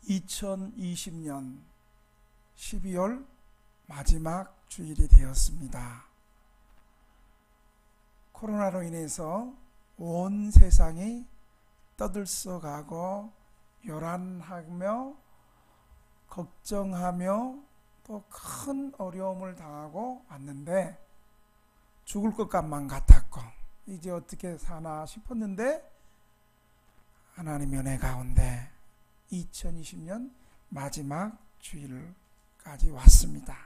2020년 12월 마지막 주일이 되었습니다. 코로나로 인해서 온 세상이 떠들썩하고 요란하며 걱정하며 또 큰 어려움을 당하고 왔는데 죽을 것만 같았고 이제 어떻게 사나 싶었는데 하나님의 은혜 가운데 2020년 마지막 주일까지 왔습니다.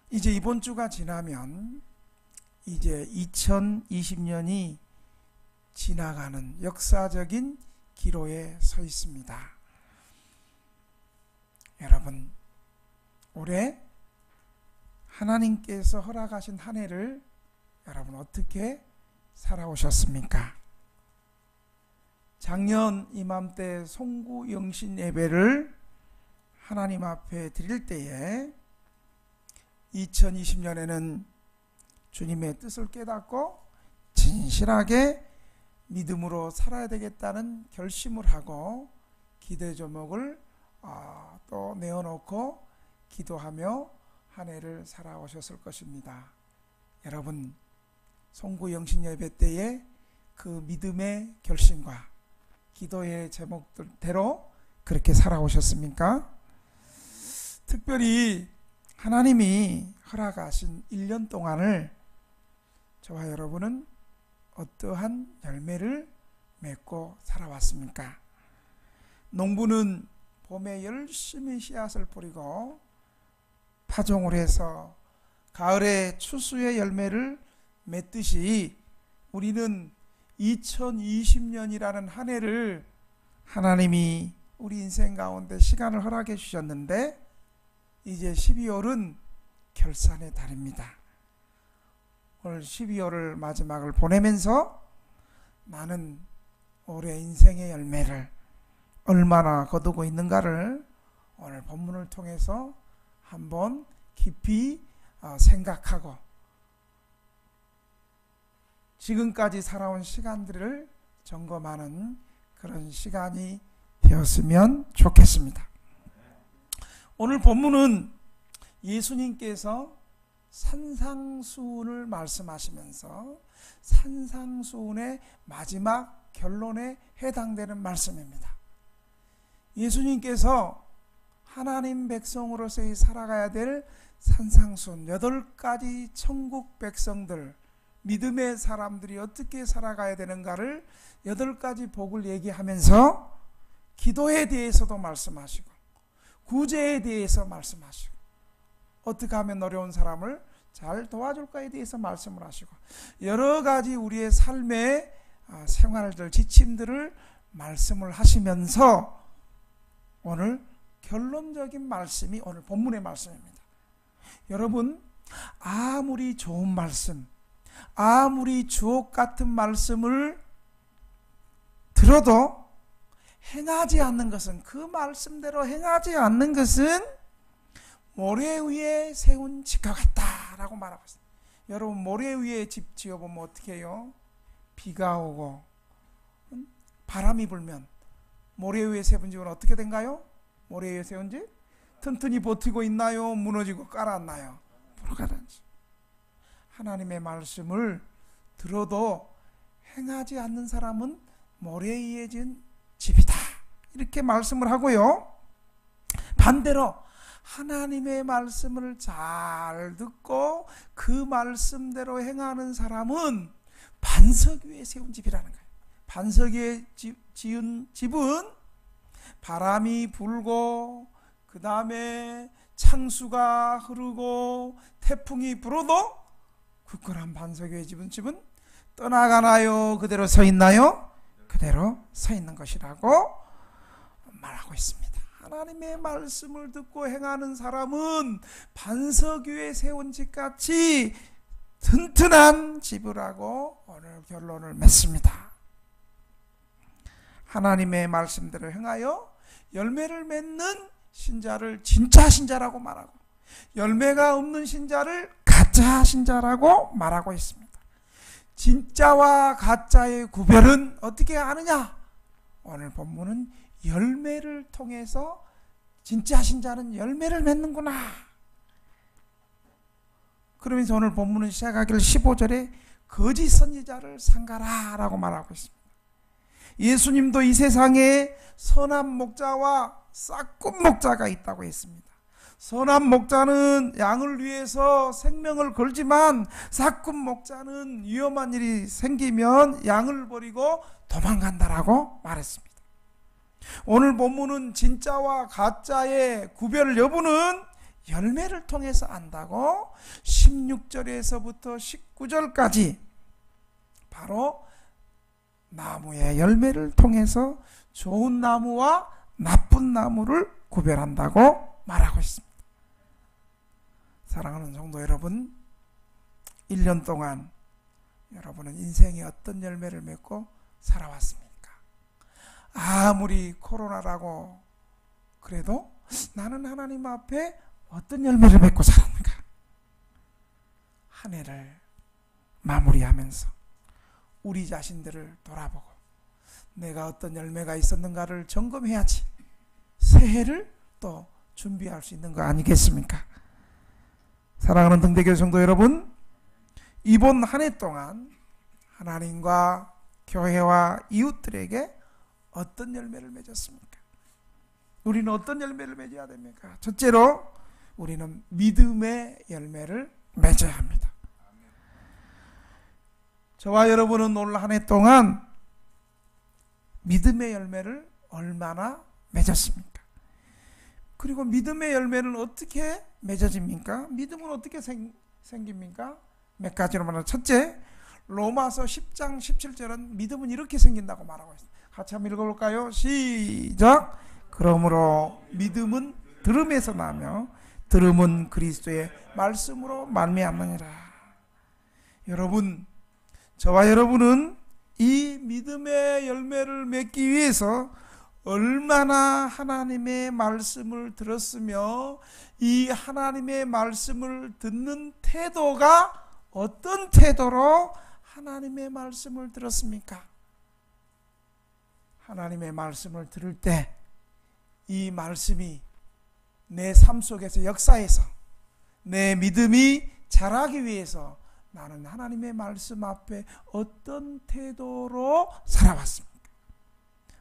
이제 이번 주가 지나면 이제 2020년이 지나가는 역사적인 기로에 서 있습니다. 여러분, 올해 하나님께서 허락하신 한 해를 여러분 어떻게 살아오셨습니까? 작년 이맘때 송구 영신 예배를 하나님 앞에 드릴 때에 2020년에는 주님의 뜻을 깨닫고 진실하게 믿음으로 살아야 되겠다는 결심을 하고 기도의 제목을 또 내어놓고 기도하며 한 해를 살아오셨을 것입니다. 여러분, 송구 영신 예배 때에 그 믿음의 결심과 기도의 제목들대로 그렇게 살아오셨습니까? 특별히 하나님이 허락하신 1년 동안을 저와 여러분은 어떠한 열매를 맺고 살아왔습니까? 농부는 봄에 열심히 씨앗을 뿌리고 파종을 해서 가을에 추수의 열매를 맺듯이 우리는 2020년이라는 한 해를 하나님이 우리 인생 가운데 시간을 허락해 주셨는데 이제 12월은 결산의 달입니다. 오늘 12월을 마지막을 보내면서 나는 올해 인생의 열매를 얼마나 거두고 있는가를 오늘 본문을 통해서 한번 깊이 생각하고 지금까지 살아온 시간들을 점검하는 그런 시간이 되었으면 좋겠습니다. 오늘 본문은 예수님께서 산상수훈을 말씀하시면서 산상수훈의 마지막 결론에 해당되는 말씀입니다. 예수님께서 하나님 백성으로서의 살아가야 될 산상수훈 8가지 천국 백성들 믿음의 사람들이 어떻게 살아가야 되는가를 8가지 복을 얘기하면서 기도에 대해서도 말씀하시고 구제에 대해서 말씀하시고 어떻게 하면 어려운 사람을 잘 도와줄까에 대해서 말씀을 하시고 여러 가지 우리의 삶의 생활들, 지침들을 말씀을 하시면서 오늘 결론적인 말씀이 오늘 본문의 말씀입니다. 여러분, 아무리 좋은 말씀, 아무리 주옥 같은 말씀을 들어도 행하지 않는 것은 그 말씀대로 행하지 않는 것은 모래 위에 세운 집과 같다라고 말하고 있습니다. 여러분, 모래 위에 집 지어보면 어떻게 해요? 비가 오고 바람이 불면 모래 위에 세운 집은 어떻게 된가요? 모래 위에 세운 집? 튼튼히 버티고 있나요? 무너지고 깔았나요? 불가능하지. 하나님의 말씀을 들어도 행하지 않는 사람은 모래 위에 지은 집이다. 이렇게 말씀을 하고요. 반대로 하나님의 말씀을 잘 듣고 그 말씀대로 행하는 사람은 반석 위에 세운 집이라는 거예요. 반석 위에 지은 집은 바람이 불고 그 다음에 창수가 흐르고 태풍이 불어도 굳건한 반석 위에 지은 집은 떠나가나요? 그대로 서 있나요? 그대로 서 있는 것이라고 말하고 있습니다. 하나님의 말씀을 듣고 행하는 사람은 반석 위에 세운 집같이 튼튼한 집을 하고 오늘 결론을 맺습니다. 하나님의 말씀대로 행하여 열매를 맺는 신자를 진짜 신자라고 말하고 열매가 없는 신자를 가짜 신자라고 말하고 있습니다. 진짜와 가짜의 구별은 어떻게 아느냐? 오늘 본문은 열매를 통해서 진짜 신자는 열매를 맺는구나. 그러면서 오늘 본문은 시작하기를 15절에 거짓 선지자를 삼가라 라고 말하고 있습니다. 예수님도 이 세상에 선한 목자와 싹꾼 목자가 있다고 했습니다. 선한 목자는 양을 위해서 생명을 걸지만 싹꾼 목자는 위험한 일이 생기면 양을 버리고 도망간다라고 말했습니다. 오늘 본문은 진짜와 가짜의 구별 여부는 열매를 통해서 안다고 16절에서부터 19절까지 바로 나무의 열매를 통해서 좋은 나무와 나쁜 나무를 구별한다고 말하고 있습니다. 사랑하는 성도 여러분, 1년 동안 여러분은 인생에 어떤 열매를 맺고 살아왔습니까? 아무리 코로나라고 그래도 나는 하나님 앞에 어떤 열매를 맺고 살았는가? 한 해를 마무리하면서 우리 자신들을 돌아보고 내가 어떤 열매가 있었는가를 점검해야지 새해를 또 준비할 수 있는 거 아니겠습니까? 사랑하는 등대교회 성도 여러분, 이번 한 해 동안 하나님과 교회와 이웃들에게 어떤 열매를 맺었습니까? 우리는 어떤 열매를 맺어야 됩니까? 첫째로 우리는 믿음의 열매를 맺어야 합니다. 저와 여러분은 올 한 해 동안 믿음의 열매를 얼마나 맺었습니까? 그리고 믿음의 열매는 어떻게 맺어집니까? 믿음은 어떻게 생깁니까? 몇 가지로 말하면, 첫째, 로마서 10장 17절은 믿음은 이렇게 생긴다고 말하고 있습니다. 같이 한번 읽어볼까요? 시작! 그러므로 믿음은 들음에서 나며 들음은 그리스도의 말씀으로 말미암느니라. 여러분, 저와 여러분은 이 믿음의 열매를 맺기 위해서 얼마나 하나님의 말씀을 들었으며 이 하나님의 말씀을 듣는 태도가 어떤 태도로 하나님의 말씀을 들었습니까? 하나님의 말씀을 들을 때 이 말씀이 내 삶 속에서 역사해서 내 믿음이 자라기 위해서 나는 하나님의 말씀 앞에 어떤 태도로 살아왔습니까?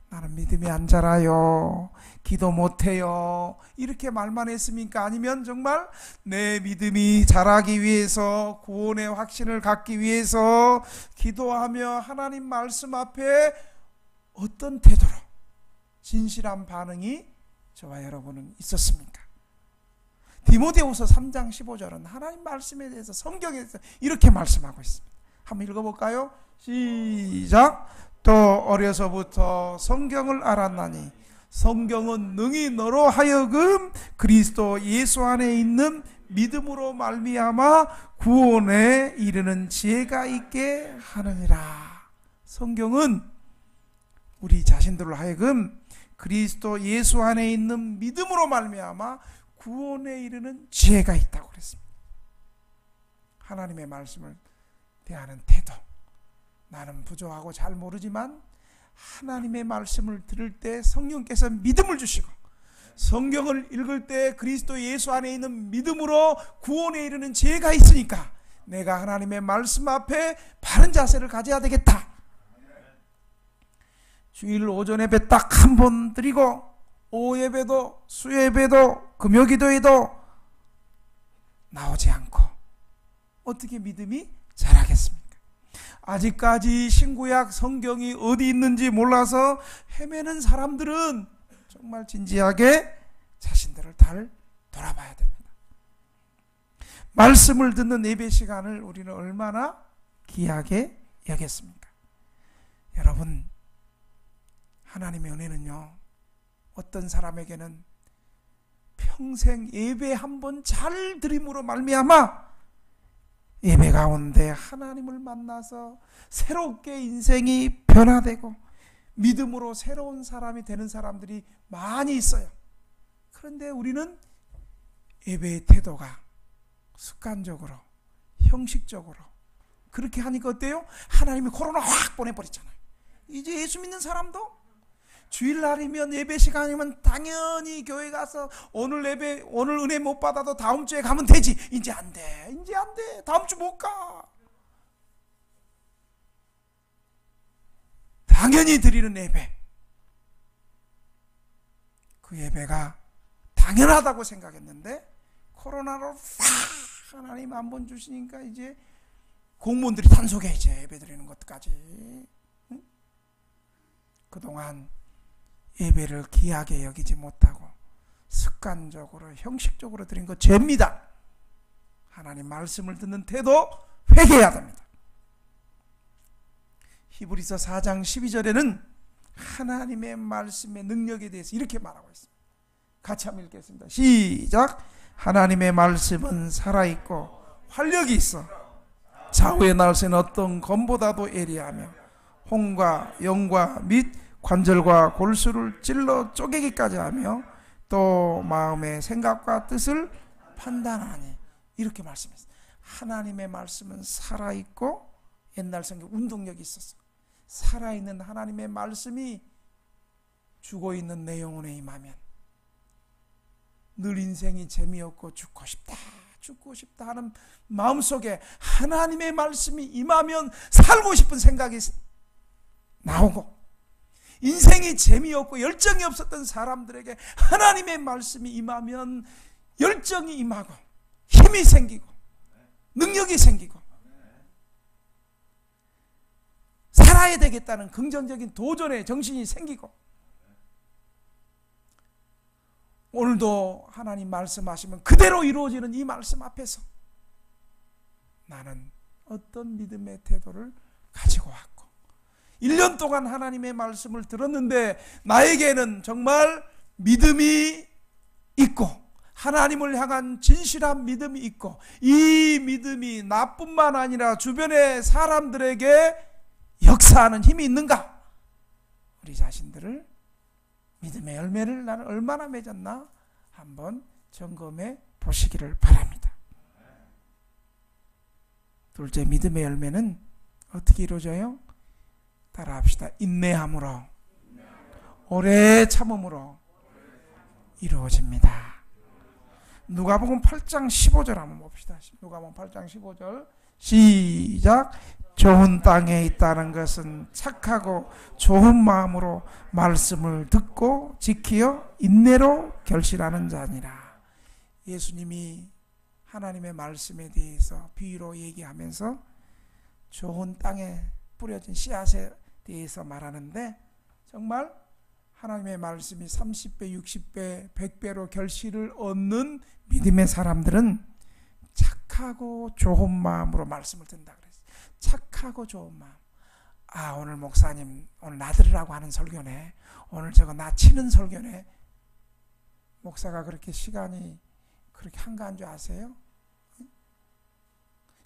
나는 믿음이 안 자라요, 기도 못해요, 이렇게 말만 했습니까? 아니면 정말 내 믿음이 자라기 위해서 구원의 확신을 갖기 위해서 기도하며 하나님 말씀 앞에 어떤 태도로 진실한 반응이 저와 여러분은 있었습니까? 디모데후서 3장 15절은 하나님 말씀에 대해서 성경에서 이렇게 말씀하고 있습니다. 한번 읽어볼까요? 시작! 또 어려서부터 성경을 알았나니 성경은 능히 너로 하여금 그리스도 예수 안에 있는 믿음으로 말미암아 구원에 이르는 지혜가 있게 하느니라. 성경은 우리 자신들로 하여금 그리스도 예수 안에 있는 믿음으로 말미암아 구원에 이르는 지혜가 있다고 그랬습니다. 하나님의 말씀을 대하는 태도, 나는 부족하고 잘 모르지만 하나님의 말씀을 들을 때 성령께서 믿음을 주시고 성경을 읽을 때 그리스도 예수 안에 있는 믿음으로 구원에 이르는 지혜가 있으니까 내가 하나님의 말씀 앞에 바른 자세를 가져야 되겠다. 주일 오전 예배 딱 한 번 드리고 오후 예배도 수예배도 금요기도에도 나오지 않고 어떻게 믿음이 자라겠습니까? 아직까지 신구약 성경이 어디 있는지 몰라서 헤매는 사람들은 정말 진지하게 자신들을 잘 돌아봐야 됩니다. 말씀을 듣는 예배 시간을 우리는 얼마나 귀하게 여겼습니까? 여러분, 하나님의 은혜는요, 어떤 사람에게는 평생 예배 한 번 잘 드림으로 말미암아 예배 가운데 하나님을 만나서 새롭게 인생이 변화되고 믿음으로 새로운 사람이 되는 사람들이 많이 있어요. 그런데 우리는 예배의 태도가 습관적으로 형식적으로 그렇게 하니까 어때요? 하나님이 코로나 확 보내버렸잖아요. 이제 예수 믿는 사람도 주일날이면 예배 시간이면 당연히 교회 가서 오늘 예배, 오늘 은혜 못 받아도 다음 주에 가면 되지. 이제 안 돼. 이제 안 돼. 다음 주 못 가. 당연히 드리는 예배. 그 예배가 당연하다고 생각했는데 코로나로 팍 하나님 한 번 주시니까 이제 공무원들이 단속해 이제 예배 드리는 것까지. 응? 그동안 예배를 귀하게 여기지 못하고 습관적으로 형식적으로 드린 거 죄입니다. 하나님 말씀을 듣는 태도 회개해야 됩니다. 히브리서 4장 12절에는 하나님의 말씀의 능력에 대해서 이렇게 말하고 있습니다. 같이 한번 읽겠습니다. 시작. 하나님의 말씀은 살아있고 활력이 있어 좌우의 날새는 어떤 검보다도 예리하며 혼과 영과 및 관절과 골수를 찔러 쪼개기까지 하며 또 마음의 생각과 뜻을 판단하니. 이렇게 말씀했어요. 하나님의 말씀은 살아있고, 옛날 성경 운동력이 있었어. 살아있는 하나님의 말씀이 죽어있는 내 영혼에 임하면 늘 인생이 재미없고 죽고 싶다 하는 마음속에 하나님의 말씀이 임하면 살고 싶은 생각이 나오고, 인생이 재미없고 열정이 없었던 사람들에게 하나님의 말씀이 임하면 열정이 임하고 힘이 생기고 능력이 생기고 살아야 되겠다는 긍정적인 도전의 정신이 생기고. 오늘도 하나님 말씀하시면 그대로 이루어지는 이 말씀 앞에서 나는 어떤 믿음의 태도를 가지고 왔고, 1년 동안 하나님의 말씀을 들었는데 나에게는 정말 믿음이 있고 하나님을 향한 진실한 믿음이 있고, 이 믿음이 나뿐만 아니라 주변의 사람들에게 역사하는 힘이 있는가? 우리 자신들을 믿음의 열매를 나는 얼마나 맺었나 한번 점검해 보시기를 바랍니다. 둘째, 믿음의 열매는 어떻게 이루어져요? 따라합시다. 인내함으로, 오래 참음으로 이루어집니다. 누가복음 8장 15절 한번 봅시다. 누가복음 8장 15절 시작. 좋은 땅에 있다는 것은 착하고 좋은 마음으로 말씀을 듣고 지키어 인내로 결실하는 자니라. 예수님이 하나님의 말씀에 대해서 비유로 얘기하면서 좋은 땅에 뿌려진 씨앗에 대해서 말하는데, 정말 하나님의 말씀이 30배, 60배, 100배로 결실을 얻는 믿음의 사람들은 착하고 좋은 마음으로 말씀을 듣는다 그랬어요. 착하고 좋은 마음. 아, 오늘 목사님 오늘 나 들으라고 하는 설교네, 오늘 저거 나 치는 설교네. 목사가 그렇게 시간이 그렇게 한가한 줄 아세요?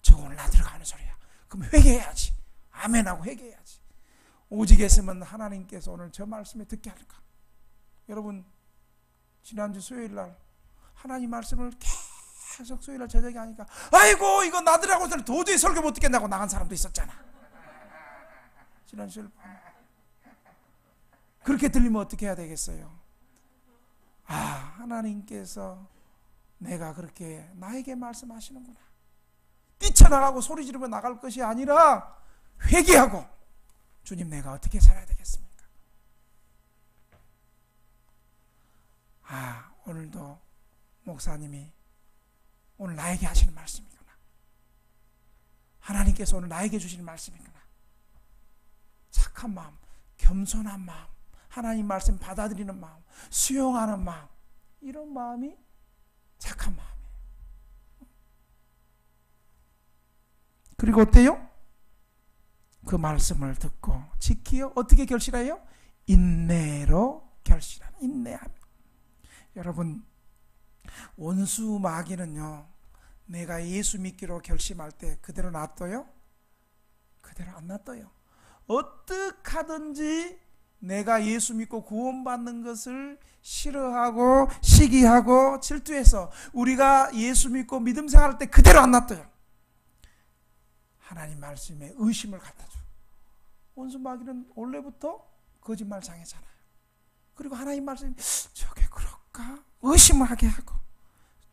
저거 오늘 나 들으라고 하는 소리야. 그럼 회개해야지. 아멘하고 회개해야지. 오직했으면 하나님께서 오늘 저 말씀에 듣게 할까? 여러분, 지난주 수요일날 하나님 말씀을 계속 수요일날 저녁에 하니까 아이고 이거 나들하고 도저히 설교 못 듣겠다고 나간 사람도 있었잖아. 지난 수요일 그렇게 들리면 어떻게 해야 되겠어요? 아, 하나님께서 내가 그렇게 나에게 말씀하시는구나. 뛰쳐나가고 소리 지르며 나갈 것이 아니라 회개하고, 주님 내가 어떻게 살아야 되겠습니까? 아, 오늘도 목사님이 오늘 나에게 하시는 말씀이구나. 하나님께서 오늘 나에게 주시는 말씀이구나. 착한 마음, 겸손한 마음, 하나님 말씀 받아들이는 마음, 수용하는 마음, 이런 마음이 착한 마음이에요. 그리고 어때요? 그 말씀을 듣고 지키어 어떻게 결실해요? 인내로 결실하는, 인내하며. 여러분, 원수 마귀는요, 내가 예수 믿기로 결심할 때 그대로 놔둬요? 그대로 안 놔둬요. 어떻게 하든지 내가 예수 믿고 구원받는 것을 싫어하고 시기하고 질투해서 우리가 예수 믿고 믿음 생활할 때 그대로 안 놔둬요. 하나님 말씀에 의심을 갖다 줘. 원수 마귀는 원래부터 거짓말 장애잖아요. 그리고 하나님 말씀이 저게 그럴까? 의심을 하게 하고,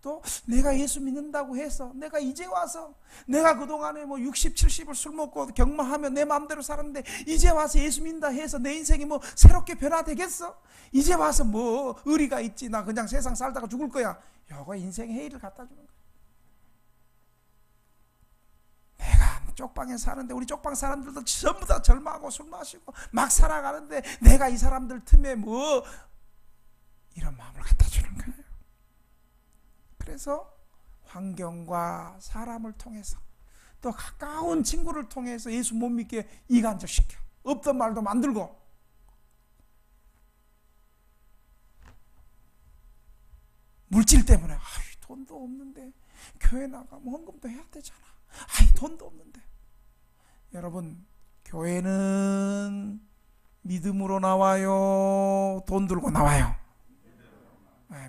또 내가 예수 믿는다고 해서 내가 이제 와서 내가 그동안에 뭐 60, 70을 술 먹고 경마하며 내 마음대로 살았는데 이제 와서 예수 믿는다 해서 내 인생이 뭐 새롭게 변화되겠어? 이제 와서 뭐 의리가 있지, 나 그냥 세상 살다가 죽을 거야. 요거 인생의 해이를 갖다 주는 거야. 내가 쪽방에 사는데 우리 쪽방 사람들도 전부 다 젊어하고 술 마시고 막 살아가는데 내가 이 사람들 틈에 뭐 이런 마음을 갖다 주는 거예요. 그래서 환경과 사람을 통해서 또 가까운 친구를 통해서 예수 못 믿게 이간질시켜 없던 말도 만들고, 물질 때문에 돈도 없는데 교회 나가면 헌금도 해야 되잖아. 돈도 없는데. 여러분, 교회는 믿음으로 나와요, 돈 들고 나와요?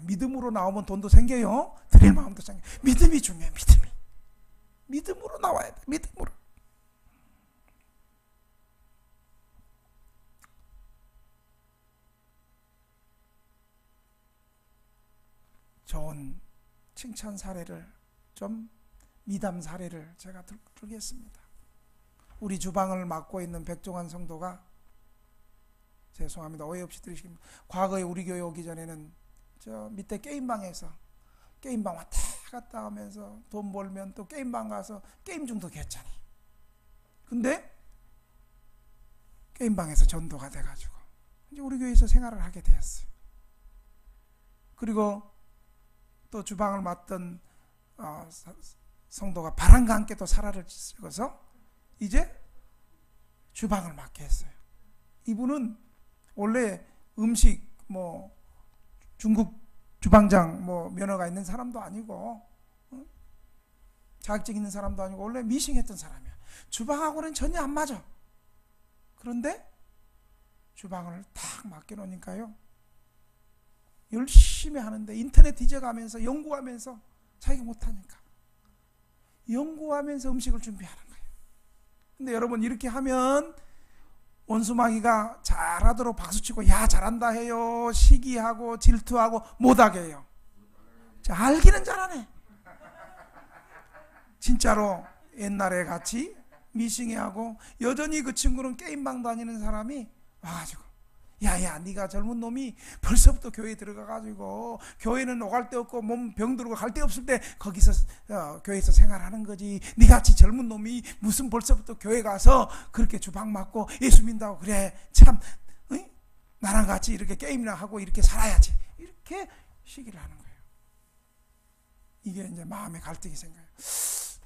믿음으로 나오면 돈도 생겨요, 드릴 마음도 생겨요. 믿음이 중요해. 믿음으로 나와야 돼. 믿음으로. 좋은 칭찬 사례를, 좀 미담 사례를 제가 들겠습니다. 우리 주방을 맡고 있는 백종환 성도가, 죄송합니다, 오해 없이 들으시면, 과거에 우리 교회 오기 전에는 저 밑에 게임방에서 게임방 왔다 갔다 하면서 돈 벌면 또 게임방 가서 게임 중독했잖아요. 근데 게임방에서 전도가 돼가지고 이제 우리 교회에서 생활을 하게 되었어요. 그리고 또 주방을 맡던 성도가 바람과 함께 또 사라를 찍어서 이제 주방을 맡게 했어요. 이분은 원래 음식 뭐 중국 주방장 뭐 면허가 있는 사람도 아니고 자격증 있는 사람도 아니고 원래 미싱했던 사람이야. 주방하고는 전혀 안 맞아. 그런데 주방을 딱 맡겨놓으니까요, 열심히 하는데 인터넷 뒤져가면서 연구하면서, 자기가 못하니까 연구하면서 음식을 준비하는 거예요. 근데 여러분, 이렇게 하면 원수마귀가 잘하도록 박수치고 야 잘한다 해요, 시기하고 질투하고 못하게 해요. 자, 알기는 잘하네. 진짜로 옛날에 같이 미싱해하고 여전히 그 친구는 게임방 다니는 사람이 와가지고 야야 네가 젊은 놈이 벌써부터 교회에 들어가가지고 교회는 오갈 데 없고 몸 병들고 갈 데 없을 때 거기서 교회에서 생활하는 거지, 네같이 젊은 놈이 무슨 벌써부터 교회 가서 그렇게 주방 맡고 예수 믿는다고 그래, 참 나랑 같이 이렇게 게임이나 하고 이렇게 살아야지, 이렇게 시기를 하는 거예요. 이게 이제 마음의 갈등이 생겨요.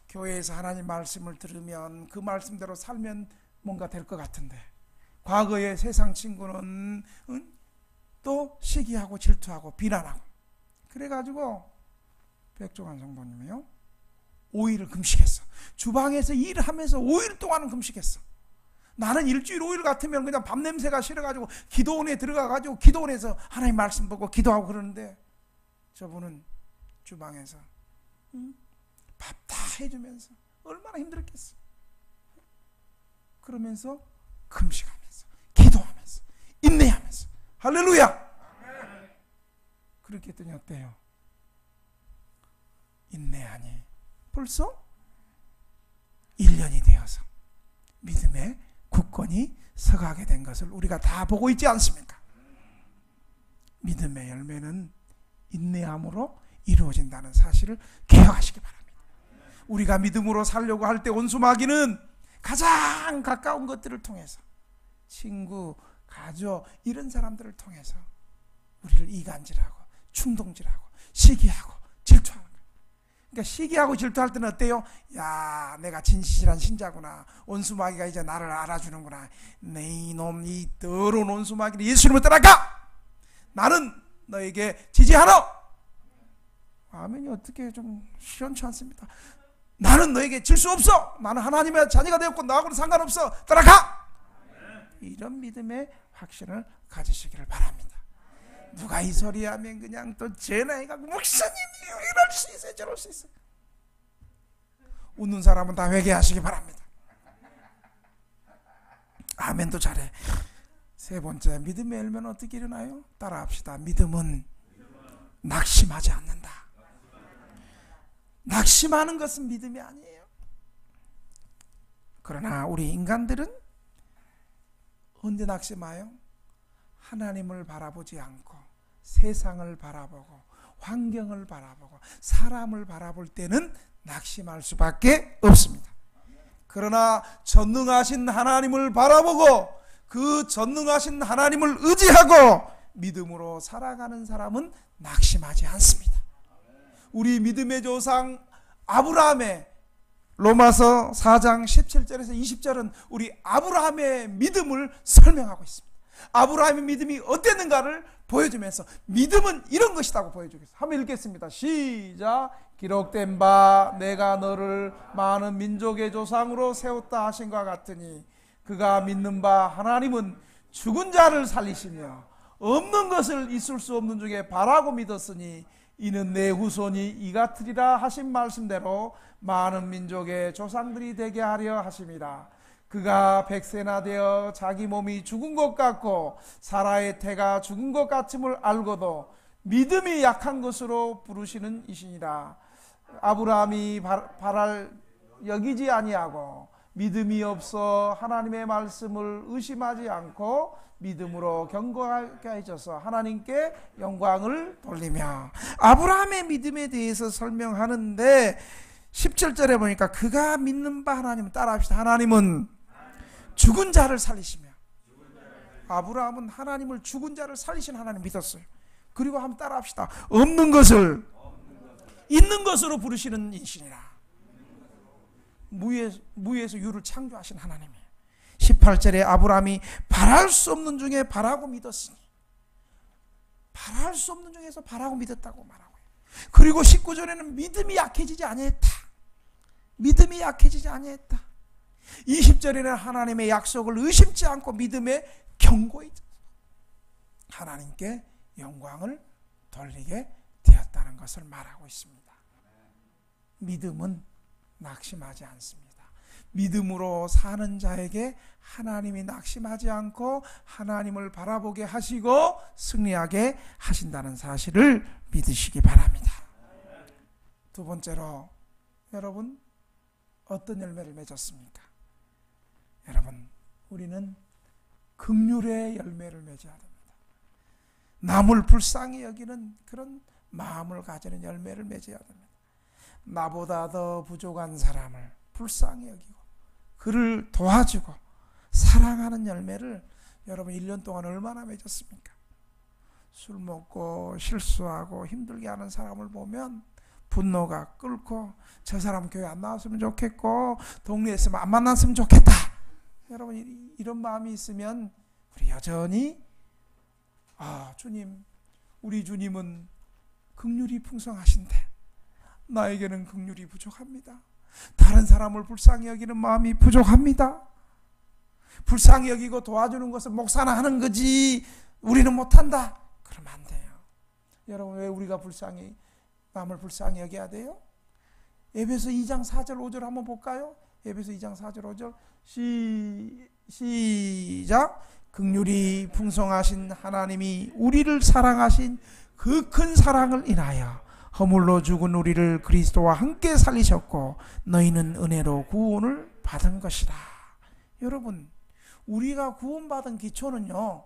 교회에서 하나님 말씀을 들으면 그 말씀대로 살면 뭔가 될 것 같은데, 과거의 세상 친구는 또 시기하고 질투하고 비난하고, 그래가지고 백종환 성도님이요 5일을 금식했어. 주방에서 일을 하면서 5일 동안은 금식했어. 나는 일주일 5일 같으면 그냥 밥 냄새가 싫어가지고 기도원에 들어가가지고 기도원에서 하나님 말씀 보고 기도하고 그러는데, 저분은 주방에서 밥 다 해주면서 얼마나 힘들었겠어. 그러면서 금식하면서 기도하면서 인내하면서, 할렐루야. 그렇게 했더니 어때요? 인내하니 벌써 1년이 되어서 믿음의 굳건히 서가게 된 것을 우리가 다 보고 있지 않습니까? 믿음의 열매는 인내함으로 이루어진다는 사실을 기억하시기 바랍니다. 우리가 믿음으로 살려고 할 때 원수마귀는 가장 가까운 것들을 통해서, 친구, 가족, 이런 사람들을 통해서 우리를 이간질하고 충동질하고 시기하고 질투하는 거예요. 그러니까 시기하고 질투할 때는 어때요? 야, 내가 진실한 신자구나, 원수마귀가 이제 나를 알아주는구나, 내 이놈 이 더러운 원수마귀를 예수님을 따라가, 나는 너에게 지지하노. 아멘이 어떻게 좀 시원치 않습니다. 나는 너에게 질 수 없어, 나는 하나님의 자녀가 되었고 나하고는 상관없어, 따라가. 이런 믿음의 확신을 가지시기를 바랍니다. 누가 이 소리 하면 그냥 또 전화해가 목사님이 이럴 수 있어요, 저럴 수 있어요. 웃는 사람은 다 회개하시기 바랍니다. 아멘도 잘해. 세 번째, 믿음의 열매는 어떻게 일어나요? 따라합시다. 믿음은 낙심하지 않는다. 낙심하는 것은 믿음이 아니에요. 그러나 우리 인간들은 언제 낙심해요? 하나님을 바라보지 않고 세상을 바라보고 환경을 바라보고 사람을 바라볼 때는 낙심할 수밖에 없습니다. 그러나 전능하신 하나님을 바라보고 그 전능하신 하나님을 의지하고 믿음으로 살아가는 사람은 낙심하지 않습니다. 우리 믿음의 조상 아브라함의 로마서 4장 17절에서 20절은 우리 아브라함의 믿음을 설명하고 있습니다. 아브라함의 믿음이 어땠는가를 보여주면서 믿음은 이런 것이라고 보여주겠습니다. 한번 읽겠습니다. 시작. 기록된 바 내가 너를 많은 민족의 조상으로 세웠다 하신 것 같으니 그가 믿는 바 하나님은 죽은 자를 살리시며 없는 것을 있을 수 없는 중에 바라고 믿었으니 이는 내 후손이 이 같으리라 하신 말씀대로 많은 민족의 조상들이 되게 하려 하심이라. 그가 100세나 되어 자기 몸이 죽은 것 같고 사라의 태가 죽은 것 같음을 알고도 믿음이 약한 것으로 부르시는 이시니라. 아브라함이 바랄 여기지 아니하고 믿음이 없어 하나님의 말씀을 의심하지 않고 믿음으로 견고하게 해줘서 하나님께 영광을 돌리며, 아브라함의 믿음에 대해서 설명하는데 17절에 보니까 그가 믿는 바 하나님은, 따라합시다. 하나님은 죽은 자를 살리시며, 아브라함은 하나님을 죽은 자를 살리신 하나님 믿었어요. 그리고 한번 따라합시다. 없는 것을 있는 것으로 부르시는 이시니라. 무에서 유를 창조하신 하나님이에요. 18절에 아브라함이 바랄 수 없는 중에 바라고 믿었으니, 바랄 수 없는 중에서 바라고 믿었다고 말하고, 그리고 19절에는 믿음이 약해지지 아니했다. 믿음이 약해지지 아니했다. 20절에는 하나님의 약속을 의심치 않고 믿음에 견고히 하나님께 영광을 돌리게 되었다는 것을 말하고 있습니다. 믿음은 낙심하지 않습니다. 믿음으로 사는 자에게 하나님이 낙심하지 않고 하나님을 바라보게 하시고 승리하게 하신다는 사실을 믿으시기 바랍니다. 두 번째로, 여러분 어떤 열매를 맺었습니까? 여러분, 우리는 긍휼의 열매를 맺어야 됩니다. 남을 불쌍히 여기는 그런 마음을 가지는 열매를 맺어야 됩니다. 나보다 더 부족한 사람을 불쌍히 여기고 그를 도와주고 사랑하는 열매를 여러분 1년 동안 얼마나 맺었습니까? 술 먹고 실수하고 힘들게 하는 사람을 보면 분노가 끓고 저 사람 교회 안 나왔으면 좋겠고 동네에 있으면 안 만났으면 좋겠다. 여러분 이런 마음이 있으면 우리 여전히 주님, 우리 주님은 긍휼이 풍성하신데 나에게는 긍휼이 부족합니다. 다른 사람을 불쌍히 여기는 마음이 부족합니다. 불쌍히 여기고 도와주는 것은 목사나 하는 거지 우리는 못한다. 그러면 안 돼요. 여러분, 왜 우리가 남을 불쌍히 여겨야 돼요? 에베소 2장 4절 5절 한번 볼까요? 에베소 2장 4절 5절 시작. 긍휼이 풍성하신 하나님이 우리를 사랑하신 그 큰 사랑을 인하여 허물로 죽은 우리를 그리스도와 함께 살리셨고 너희는 은혜로 구원을 받은 것이다. 여러분, 우리가 구원받은 기초는요,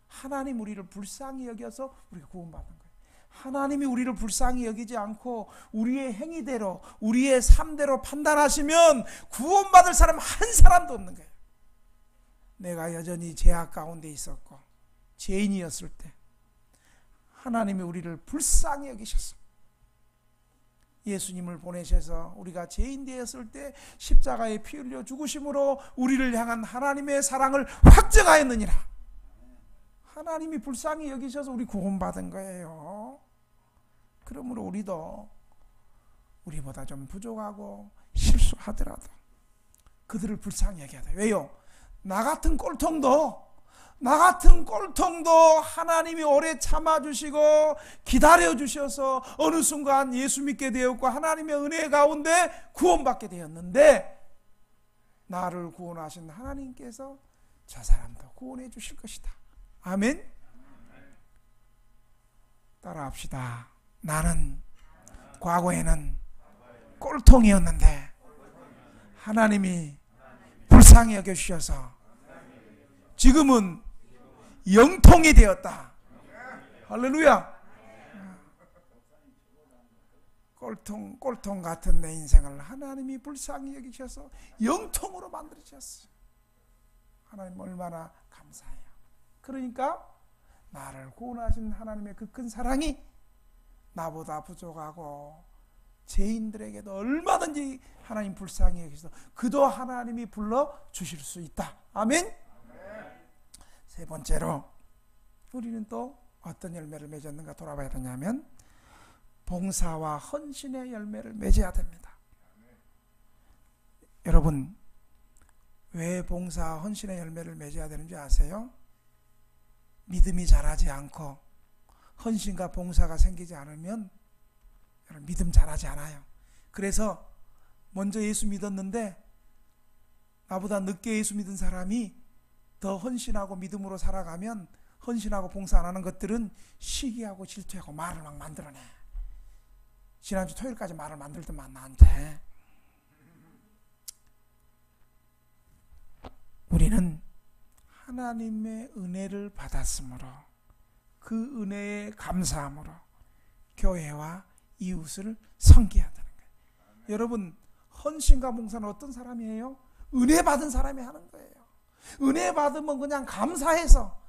하나님 우리를 불쌍히 여겨서 우리가 구원받은 거예요. 하나님이 우리를 불쌍히 여기지 않고 우리의 행위대로 우리의 삶대로 판단하시면 구원받을 사람 한 사람도 없는 거예요. 내가 여전히 죄악 가운데 있었고 죄인이었을 때 하나님이 우리를 불쌍히 여기셨어. 예수님을 보내셔서 우리가 죄인 되었을 때 십자가에 피 흘려 죽으심으로 우리를 향한 하나님의 사랑을 확증하였느니라. 하나님이 불쌍히 여기셔서 우리 구원받은 거예요. 그러므로 우리도 우리보다 좀 부족하고 실수하더라도 그들을 불쌍히 여겨야 돼. 왜요? 나 같은 꼴통도 하나님이 오래 참아주시고 기다려주셔서 어느 순간 예수 믿게 되었고 하나님의 은혜 가운데 구원받게 되었는데, 나를 구원하신 하나님께서 저 사람도 구원해 주실 것이다. 아멘. 따라합시다. 나는 과거에는 꼴통이었는데 하나님이 불쌍히 여겨주셔서 지금은 영통이 되었다. 할렐루야. 꼴통 같은 내 인생을 하나님이 불쌍히 여기셔서 영통으로 만들어주셨어요. 하나님 얼마나 감사해요. 그러니까 나를 구원하신 하나님의 그 큰 사랑이 나보다 부족하고 죄인들에게도 얼마든지 하나님 불쌍히 여기셔서 그도 하나님이 불러주실 수 있다. 아멘. 세 번째로 우리는 또 어떤 열매를 맺었는가 돌아봐야 되냐면 봉사와 헌신의 열매를 맺어야 됩니다. 여러분, 왜 봉사와 헌신의 열매를 맺어야 되는지 아세요? 믿음이 자라지 않고 헌신과 봉사가 생기지 않으면 여러분 믿음 자라지 않아요. 그래서 먼저 예수 믿었는데 나보다 늦게 예수 믿은 사람이 더 헌신하고 믿음으로 살아가면 헌신하고 봉사 안 하는 것들은 시기하고 질투하고 말을 막 만들어내. 지난주 토요일까지 말을 만들더만 나한테. 우리는 하나님의 은혜를 받았으므로 그 은혜에 감사함으로 교회와 이웃을 섬겨야 되는 거예요. 여러분, 헌신과 봉사는 어떤 사람이에요? 은혜 받은 사람이 하는 거예요. 은혜 받으면 그냥 감사해서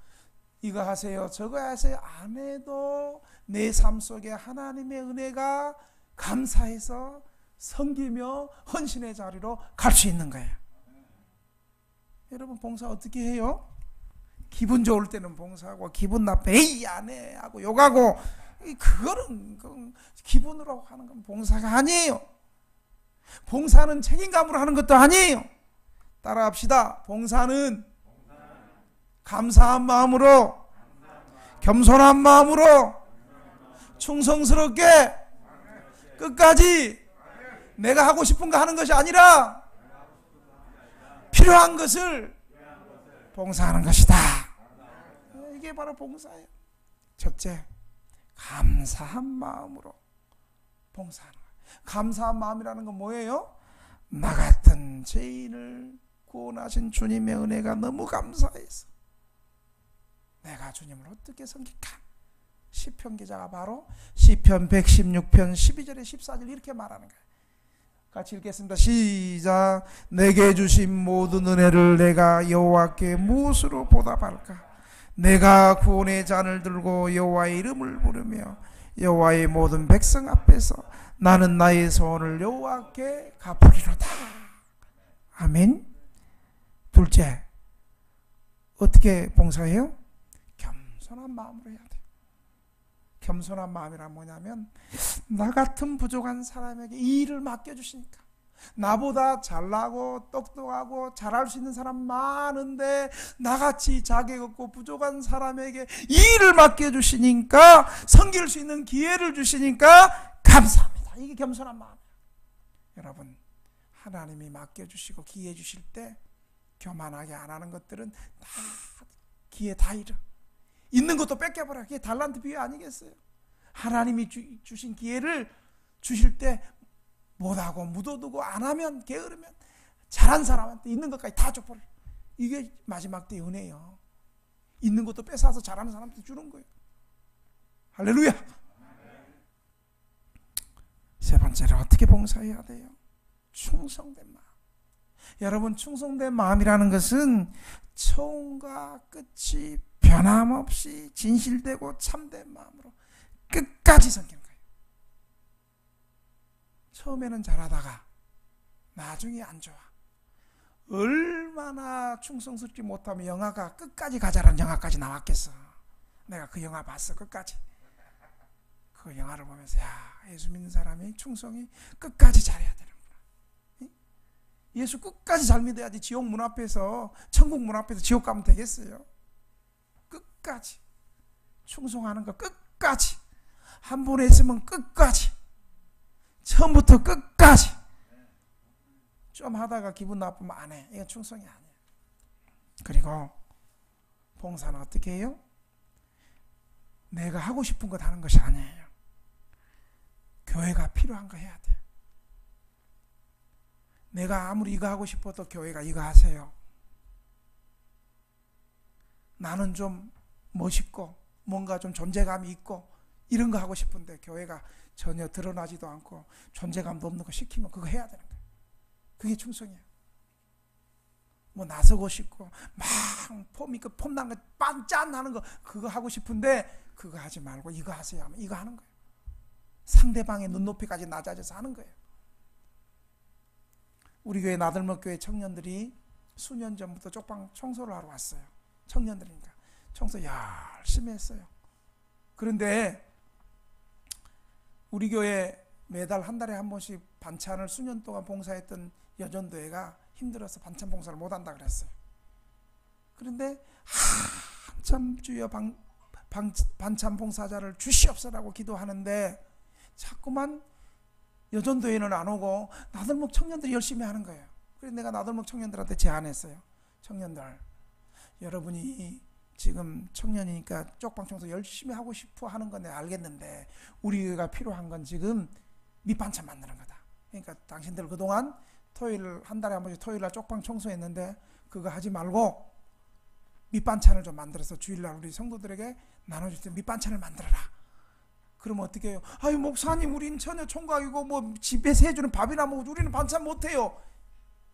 이거 하세요 저거 하세요 안 해도 내 삶 속에 하나님의 은혜가 감사해서 섬기며 헌신의 자리로 갈 수 있는 거예요. 여러분, 봉사 어떻게 해요? 기분 좋을 때는 봉사하고 기분 나빠 에이 안 해 하고 욕하고, 그거는 기분으로 하는 건 봉사가 아니에요. 봉사는 책임감으로 하는 것도 아니에요. 따라합시다. 봉사는 감사한 마음으로, 겸손한 마음으로, 충성스럽게 끝까지 내가 하고 싶은 거 하는 것이 아니라 필요한 것을 봉사하는 것이다. 이게 바로 봉사예요. 첫째, 감사한 마음으로 봉사하는 거예요. 감사한 마음이라는 건 뭐예요? 나 같은 죄인을 구원하신 주님의 은혜가 너무 감사해서 내가 주님을 어떻게 섬길까? 시편 기자가 바로 시편 116편 12절에 14절 이렇게 말하는 거예요. 같이 읽겠습니다. 시작. 내게 주신 모든 은혜를 내가 여호와께 무엇으로 보답할까? 내가 구원의 잔을 들고 여호와의 이름을 부르며 여호와의 모든 백성 앞에서 나는 나의 소원을 여호와께 갚으리로다. 아멘. 둘째, 어떻게 봉사해요? 겸손한 마음으로 해야 돼요. 겸손한 마음이란 뭐냐면 나 같은 부족한 사람에게 이 일을 맡겨주시니까, 나보다 잘나고 똑똑하고 잘할 수 있는 사람 많은데 나같이 자격 없고 부족한 사람에게 이 일을 맡겨주시니까, 섬길 수 있는 기회를 주시니까 감사합니다. 이게 겸손한 마음이에요. 여러분, 하나님이 맡겨주시고 기회 주실 때 교만하게 안 하는 것들은 다 기회 다 잃어. 있는 것도 뺏겨버려. 그게 달란트 비유 아니겠어요? 하나님이 주신 기회를 주실 때 못하고 묻어두고 안 하면 게으르면 잘한 사람한테 있는 것까지 다 줘버려. 이게 마지막 때의 은혜예요. 있는 것도 뺏어서 잘하는 사람한테 주는 거예요. 할렐루야. 세 번째로 어떻게 봉사해야 돼요? 충성된 마음. 여러분, 충성된 마음이라는 것은 처음과 끝이 변함없이 진실되고 참된 마음으로 끝까지 섬기는 거예요. 처음에는 잘하다가 나중에 안 좋아. 얼마나 충성스럽지 못하면 영화가 끝까지 가자라는 영화까지 나왔겠어. 내가 그 영화 봤어. 끝까지. 그 영화를 보면서 예수 믿는 사람이 충성이 끝까지 잘해야 되는구나. 예수 끝까지 잘 믿어야지 지옥 문 앞에서, 천국 문 앞에서 지옥 가면 되겠어요? 끝까지 충성하는 거, 끝까지 한 번 했으면 끝까지, 처음부터 끝까지. 좀 하다가 기분 나쁘면 안 해. 이건 충성이 아니에요. 그리고 봉사는 어떻게 해요? 내가 하고 싶은 것 하는 것이 아니에요. 교회가 필요한 거 해야 돼. 내가 아무리 이거 하고 싶어도 교회가 이거 하세요. 나는 좀 멋있고 뭔가 좀 존재감이 있고 이런 거 하고 싶은데 교회가 전혀 드러나지도 않고 존재감도 없는 거 시키면 그거 해야 되는 거예요. 그게 충성이에요. 뭐 나서고 싶고 막 폼난 거 빤짠 하는 거 그거 하고 싶은데 그거 하지 말고 이거 하세요 하면 이거 하는 거예요. 상대방의 눈높이까지 낮아져서 하는 거예요. 우리 교회 나들목교회 청년들이 수년 전부터 쪽방 청소를 하러 왔어요. 청년들이니까 청소 열심히 했어요. 그런데 우리 교회 매달 한 달에 한 번씩 반찬을 수년 동안 봉사했던 여전도회가 힘들어서 반찬 봉사를 못한다 그랬어요. 그런데 한참 주여 반찬 봉사자를 주시옵소라고 기도하는데 자꾸만 여전도회는 안 오고 나들목 청년들이 열심히 하는 거예요. 그래서 내가 나들목 청년들한테 제안했어요. 청년들, 여러분이 지금 청년이니까 쪽방 청소 열심히 하고 싶어 하는 건 내가 알겠는데 우리가 필요한 건 지금 밑반찬 만드는 거다. 그러니까 당신들 그동안 토요일 한 달에 한 번씩 토요일날 쪽방 청소했는데 그거 하지 말고 밑반찬을 좀 만들어서 주일날 우리 성도들에게 나눠줄 때 밑반찬을 만들어라. 그러면 어떻게 해요? 아유 목사님 우린 전혀 총각이고 뭐 집에서 해주는 밥이나 먹고 우리는 반찬 못해요.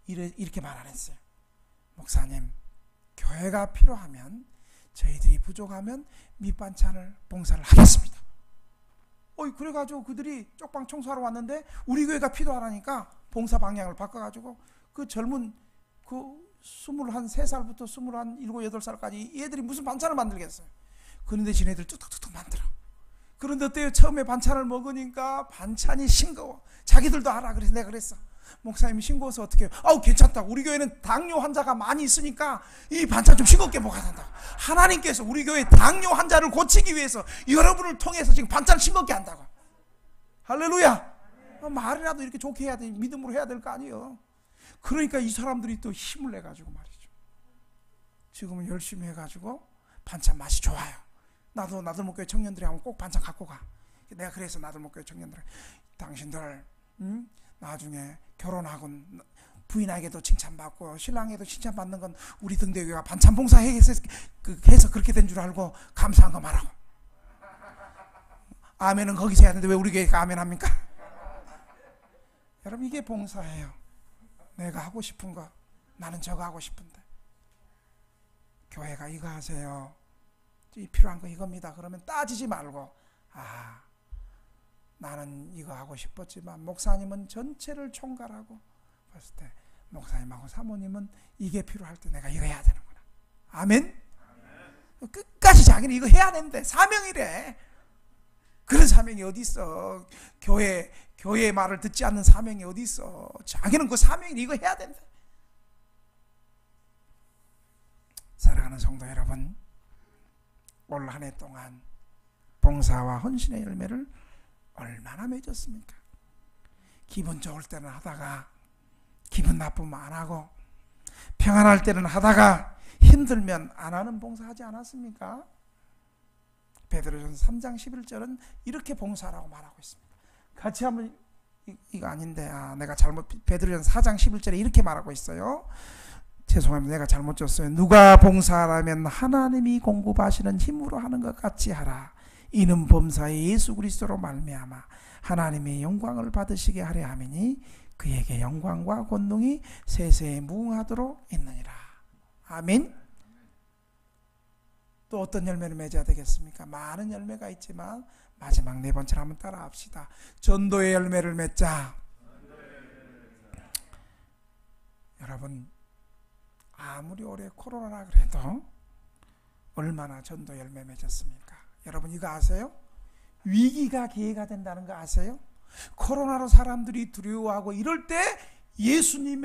이렇게 말 안 했어요. 목사님 교회가 필요하면 저희들이 부족하면 밑반찬을 봉사를 하겠습니다. 그래가지고 그들이 쪽방 청소하러 왔는데 우리 교회가 필요하다니까 봉사 방향을 바꿔가지고 그 젊은 그 23살부터 27, 8살까지 얘들이 무슨 반찬을 만들겠어요. 그런데 지네들 뚝뚝뚝 만들어. 그런데 어때요? 처음에 반찬을 먹으니까 반찬이 싱거워. 자기들도 알아. 그래서 내가 그랬어. 목사님이 싱거워서 어떻게 해요? 괜찮다. 우리 교회는 당뇨 환자가 많이 있으니까 이 반찬 좀 싱겁게 먹어야 된다. 하나님께서 우리 교회 당뇨 환자를 고치기 위해서 여러분을 통해서 지금 반찬을 싱겁게 한다고. 할렐루야. 말이라도 이렇게 좋게 해야 돼. 믿음으로 해야 될 거 아니에요. 그러니까 이 사람들이 또 힘을 내가지고 말이죠. 지금은 열심히 해가지고 반찬 맛이 좋아요. 나도 나들목교회 청년들이 하면 꼭 반찬 갖고 가. 내가 그래서 나들목교회 청년들 당신들 나중에 결혼하고 부인에게도 칭찬받고 신랑에게도 칭찬받는 건 우리 등대교회가 반찬 봉사해서 그렇게 된 줄 알고 감사한 거 말하고. 아멘은 거기서 해야 되는데 왜 우리 교회가 아멘 합니까? 여러분 이게 봉사예요. 내가 하고 싶은 거 나는 저거 하고 싶은데 교회가 이거 하세요. 필요한 거 이겁니다. 그러면 따지지 말고 나는 이거 하고 싶었지만 목사님은 전체를 총괄하고 봤을 때 목사님하고 사모님은 이게 필요할 때 내가 이거 해야 되는구나. 아멘? 끝까지 자기는 이거 해야 되는데 사명이래. 그런 사명이 어디 있어? 교회의 말을 듣지 않는 사명이 어디 있어? 자기는 그 사명이 이거 해야 된다. 사랑하는 성도 여러분, 올 한 해 동안 봉사와 헌신의 열매를 얼마나 맺었습니까? 기분 좋을 때는 하다가 기분 나쁘면 안 하고 평안할 때는 하다가 힘들면 안 하는 봉사하지 않았습니까? 베드로전서 3장 11절은 이렇게 봉사라고 말하고 있습니다. 같이 한번 이거 아닌데 내가 잘못 베드로전서 4장 11절에 이렇게 말하고 있어요. 죄송합니다. 내가 잘못 줬어요. 누가 봉사하라면 하나님이 공급하시는 힘으로 하는 것 같이 하라. 이는 범사에 예수 그리스도로 말미암아 하나님의 영광을 받으시게 하려 함이니 그에게 영광과 권능이 세세에 무궁하도록 있느니라. 아멘. 또 어떤 열매를 맺어야 되겠습니까? 많은 열매가 있지만 마지막 네 번째로 한번 따라 합시다. 전도의 열매를 맺자. 여러분 아무리 오래 코로나라 그래도 얼마나 전도 열매 맺었습니까? 여러분 이거 아세요? 위기가 기회가 된다는 거 아세요? 코로나로 사람들이 두려워하고 이럴 때 예수님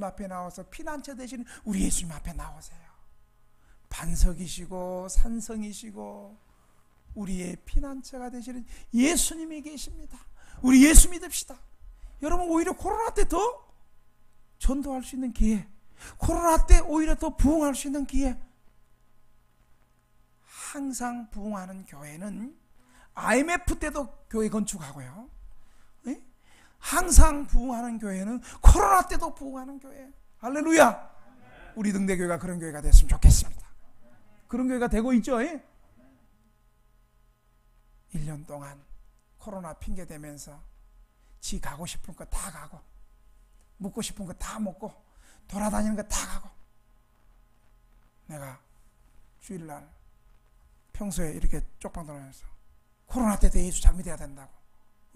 앞에 나와서 피난처 되시는 우리 예수님 앞에 나오세요. 반석이시고 산성이시고 우리의 피난처가 되시는 예수님이 계십니다. 우리 예수 믿읍시다. 여러분 오히려 코로나 때 더 전도할 수 있는 기회. 코로나 때 오히려 더 부흥할 수 있는 기회. 항상 부흥하는 교회는 IMF 때도 교회 건축하고요. 항상 부흥하는 교회는 코로나 때도 부흥하는 교회. 할렐루야. 우리 등대교회가 그런 교회가 됐으면 좋겠습니다. 그런 교회가 되고 있죠. 1년 동안 코로나 핑계 대면서 지 가고 싶은 거 다 가고 먹고 싶은 거 다 먹고 돌아다니는 거 다 가고. 내가 주일날 평소에 이렇게 쪽방 돌아다니면서 코로나 때도 예수 잘 믿어야 된다고,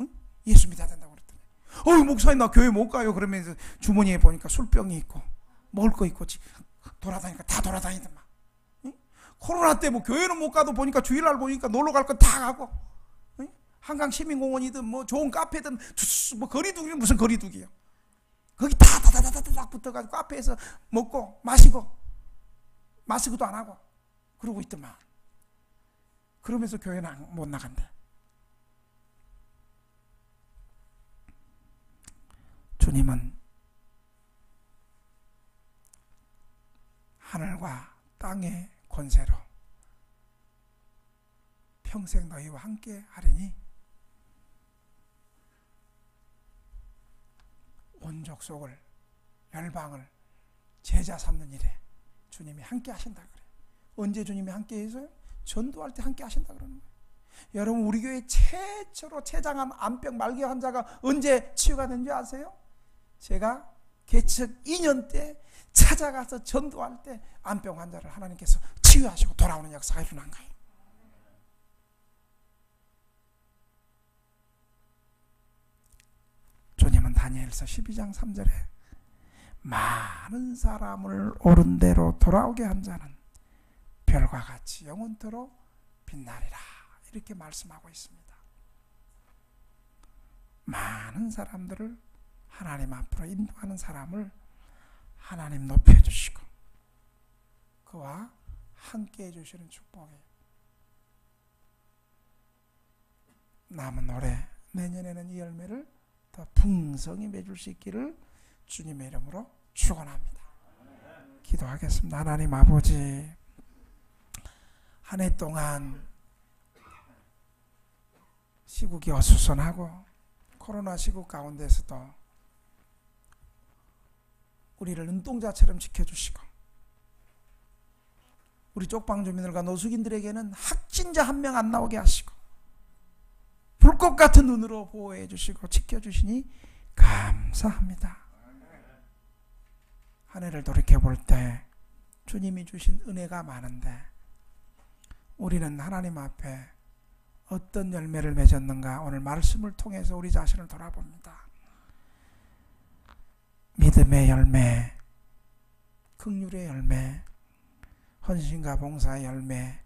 응? 예수 믿어야 된다고 그랬더니 목사님 나 교회 못 가요. 그러면서 주머니에 보니까 술병이 있고 먹을 거 있고 돌아다니니까 다 돌아다니더만. 응? 코로나 때 뭐 교회는 못 가도 보니까 주일날 보니까 놀러 갈 건 다 가고, 응? 한강 시민공원이든 뭐 좋은 카페든 뭐 거리두기는 무슨 거리두기요. 거기 다다다다다닥 붙어가지고 카페에서 먹고 마시고 마스크도 안 하고 그러고 있더만. 그러면서 교회는 못 나간대. 주님은 하늘과 땅의 권세로 평생 너희와 함께 하리니 온 족속을 열방을 제자 삼는 일에 주님이 함께 하신다 그래. 언제 주님이 함께 해서요? 전도할 때 함께 하신다 그러는 거예요. 여러분 우리 교회 최초로 췌장암 암병 말기 환자가 언제 치유가 된지 아세요? 제가 개척 2년 때 찾아가서 전도할 때 암병 환자를 하나님께서 치유하시고 돌아오는 역사가 일어난 거예요. 주님은 다니엘서 12장 3절에 많은 사람을 옳은 대로 돌아오게 한 자는 별과 같이 영원토록 빛나리라 이렇게 말씀하고 있습니다. 많은 사람들을 하나님 앞으로 인도하는 사람을 하나님 높여주시고 그와 함께 해주시는 축복이 남은 올해 내년에는 이 열매를 더 풍성히 맺을 수 있기를 주님의 이름으로 축원합니다. 기도하겠습니다. 하나님 아버지, 한 해 동안 시국이 어수선하고 코로나 시국 가운데서도 우리를 눈동자처럼 지켜주시고 우리 쪽방 주민들과 노숙인들에게는 확진자 한 명 안 나오게 하시고 불꽃 같은 눈으로 보호해 주시고 지켜주시니 감사합니다. 한 해를 돌이켜볼 때 주님이 주신 은혜가 많은데 우리는 하나님 앞에 어떤 열매를 맺었는가 오늘 말씀을 통해서 우리 자신을 돌아봅니다. 믿음의 열매, 긍휼의 열매, 헌신과 봉사의 열매,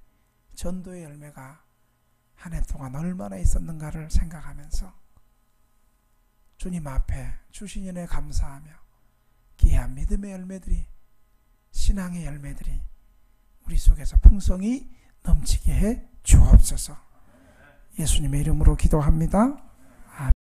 전도의 열매가 한 해 동안 얼마나 있었는가를 생각하면서 주님 앞에 주신 은혜 감사하며 귀한 믿음의 열매들이, 신앙의 열매들이 우리 속에서 풍성히 넘치게 해 주옵소서. 예수님의 이름으로 기도합니다.